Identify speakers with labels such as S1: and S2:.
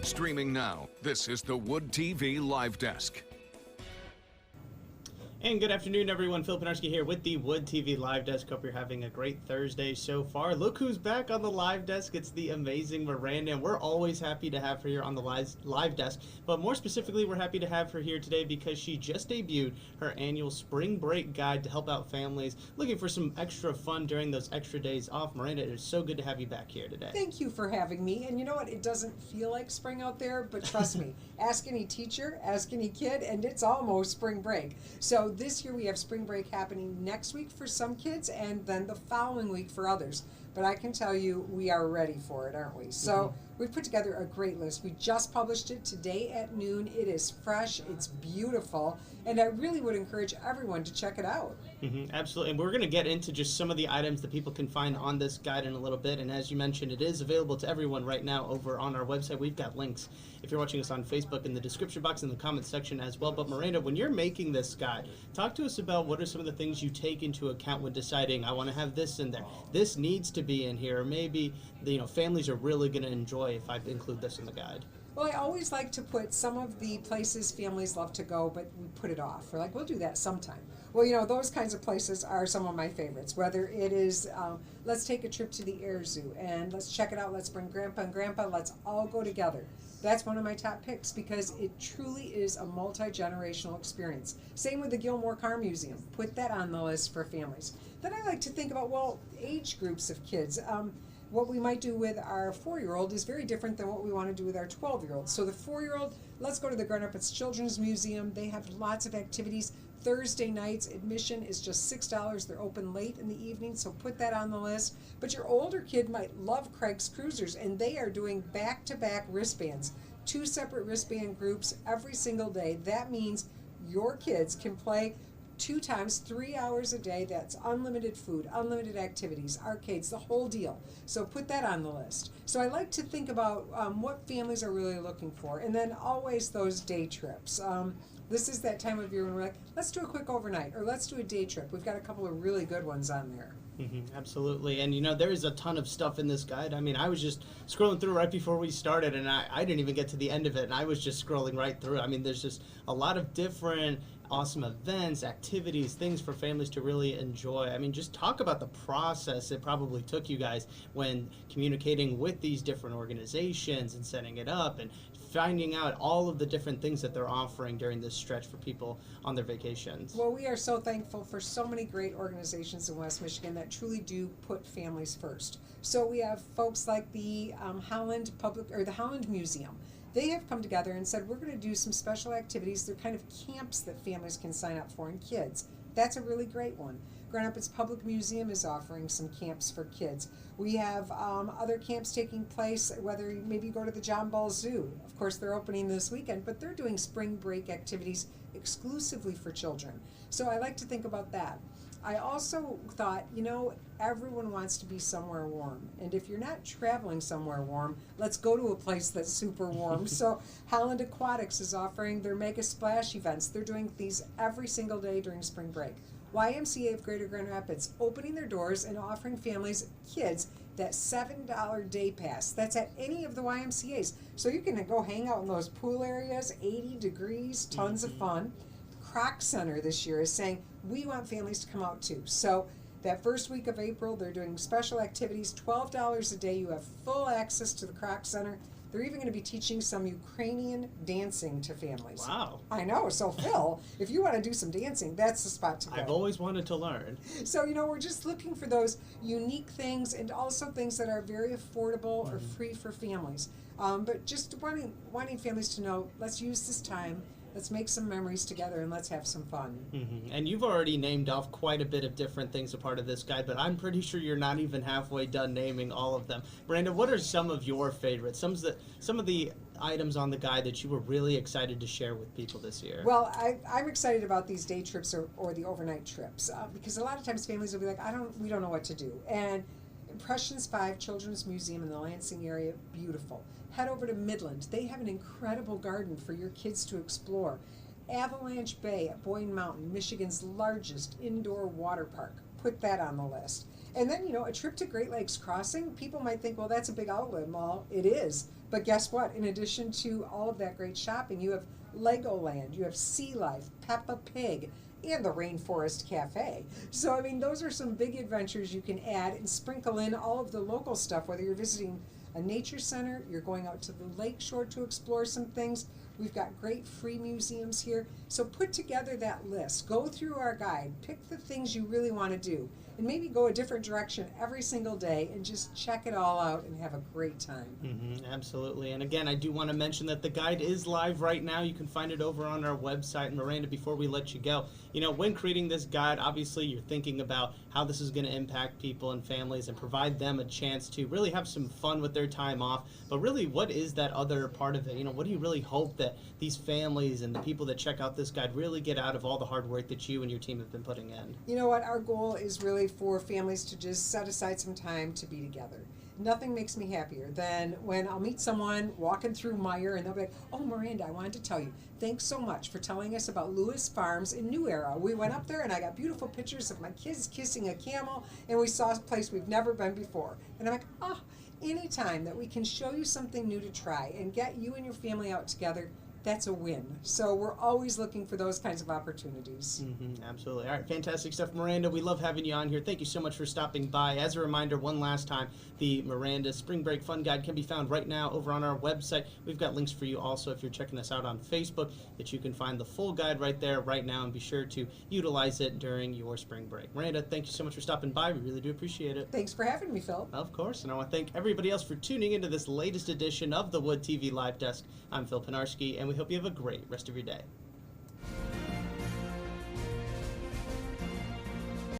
S1: Streaming now, this is the Wood TV Live Desk.
S2: And good afternoon, everyone. Phil Penarski here with the Wood TV Live Desk. Hope you're having a great Thursday so far. Look who's back on the live desk. It's the amazing Maranda, and we're always happy to have her here on the live desk. But more specifically, we're happy to have her here today because she just debuted her annual spring break guide to help out families looking for some extra fun during those extra days off. Maranda, it is so good to have you back here today.
S3: Thank you for having me. And you know what? It doesn't feel like spring out there, but trust me, ask any teacher, ask any kid, and it's almost spring break. So this year we have spring break happening next week for some kids and then the following week for others. But I can tell you we are ready for it, aren't we? So we've put together a great list. We just published it today at noon. It is fresh, it's beautiful, and I really would encourage everyone to check it out.
S2: Absolutely, and we're going to get into just some of the items that people can find on this guide in a little bit. And as you mentioned, it is available to everyone right now over on our website. We've got links if you're watching us on Facebook in the description box in the comments section as well. But Maranda, when you're making this guide, talk to us about what are some of the things you take into account when deciding I want to have this in there. This needs to be in here. Or maybe families are really going to enjoy if I include this in the guide.
S3: Well, I always like to put some of the places families love to go, but we put it off. We're like, we'll do that sometime. Well, those kinds of places are some of my favorites, whether it is, let's take a trip to the Air Zoo and let's check it out. Let's bring Grandpa and Grandpa. Let's all go together. That's one of my top picks because it truly is a multi-generational experience. Same with the Gilmore Car Museum. Put that on the list for families. Then I like to think about, age groups of kids. What we might do with our 4-year-old is very different than what we want to do with our 12-year-old. So the 4-year-old, let's go to the Grand Rapids Children's Museum. They have lots of activities. Thursday nights, admission is just $6. They're open late in the evening, so put that on the list. But your older kid might love Craig's Cruisers, and they are doing back-to-back wristbands. 2 separate wristband groups every single day. That means your kids can play 2 times 3 hours a day. That's unlimited food, unlimited activities, arcades, the whole deal. So put that on the list. So I like to think about what families are really looking for, and then always those day trips. This is that time of year when we're like, let's do a quick overnight, or let's do a day trip. We've got a couple of really good ones on there.
S2: Absolutely. And there is a ton of stuff in this guide. I mean, I was just scrolling through right before we started, and I didn't even get to the end of it, and I was just scrolling right through. I mean, there's just a lot of different awesome events, activities, things for families to really enjoy. I mean, just talk about the process it probably took you guys when communicating with these different organizations and setting it up and finding out all of the different things that they're offering during this stretch for people on their vacations.
S3: Well, we are so thankful for so many great organizations in West Michigan that truly do put families first. So we have folks like the the Holland Museum. They have come together and said, we're going to do some special activities. They're kind of camps that families can sign up for, and kids. That's a really great one. Grand Rapids Public Museum is offering some camps for kids. We have other camps taking place, whether maybe you go to the John Ball Zoo. Of course, they're opening this weekend, but they're doing spring break activities exclusively for children. So I like to think about that. I also thought, everyone wants to be somewhere warm. And if you're not traveling somewhere warm, let's go to a place that's super warm. So Holland Aquatics is offering their Mega Splash events. They're doing these every single day during spring break. YMCA of Greater Grand Rapids opening their doors and offering families, kids, that $7 day pass. That's at any of the YMCAs. So you can go hang out in those pool areas, 80 degrees, tons of fun. Croc Center this year is saying, we want families to come out too. So that first week of April, they're doing special activities, $12 a day. You have full access to the Croc Center. They're even going to be teaching some Ukrainian dancing to families.
S2: Wow.
S3: I know. So Phil, if you want to do some dancing, that's the spot to go.
S2: I've always wanted to learn.
S3: So, we're just looking for those unique things and also things that are very affordable or free for families. But just wanting families to know, let's use this time. Let's make some memories together and let's have some fun.
S2: And you've already named off quite a bit of different things a part of this guide, but I'm pretty sure you're not even halfway done naming all of them. Miranda, what are some of your favorites? Some of the items on the guide that you were really excited to share with people this year?
S3: Well, I'm excited about these day trips or the overnight trips because a lot of times families will be like, we don't know what to do. And Impressions 5 Children's Museum in the Lansing area, beautiful. Head over to Midland. They have an incredible garden for your kids to explore. Avalanche Bay at Boyne Mountain, Michigan's largest indoor water park. Put that on the list. And then, a trip to Great Lakes Crossing, people might think, well, that's a big outlet mall. It is. But guess what? In addition to all of that great shopping, you have Legoland, you have Sea Life, Peppa Pig, and the Rainforest Cafe. So, I mean, those are some big adventures you can add and sprinkle in all of the local stuff, whether you're visiting a nature center, you're going out to the lake shore to explore some things. We've got great free museums here. So put together that list. Go through our guide. Pick the things you really want to do. And maybe go a different direction every single day and just check it all out and have a great time.
S2: Absolutely. And again, I do want to mention that the guide is live right now. You can find it over on our website. And Miranda, before we let you go, when creating this guide, obviously you're thinking about how this is going to impact people and families and provide them a chance to really have some fun with their time off. But really, what is that other part of it? What do you really hope that these families and the people that check out this guide really get out of all the hard work that you and your team have been putting in?
S3: You know what? Our goal is really for families to just set aside some time to be together. Nothing makes me happier than when I'll meet someone walking through Meyer and they'll be like, oh, Miranda, I wanted to tell you, thanks so much for telling us about Lewis Farms in New Era. We went up there and I got beautiful pictures of my kids kissing a camel, and we saw a place we've never been before. And I'm like, anytime that we can show you something new to try and get you and your family out together, that's a win. So we're always looking for those kinds of opportunities.
S2: Absolutely. All right, fantastic stuff. Miranda, we love having you on here. Thank you so much for stopping by. As a reminder, one last time, the Miranda Spring Break Fun Guide can be found right now over on our website. We've got links for you also if you're checking us out on Facebook, that you can find the full guide right there right now, and be sure to utilize it during your spring break. Miranda, thank you so much for stopping by. We really do appreciate it.
S3: Thanks for having me, Phil.
S2: Of course, and I want to thank everybody else for tuning into this latest edition of the Wood TV Live Desk. I'm Phil Pinarski, and we hope you have a great rest of your day.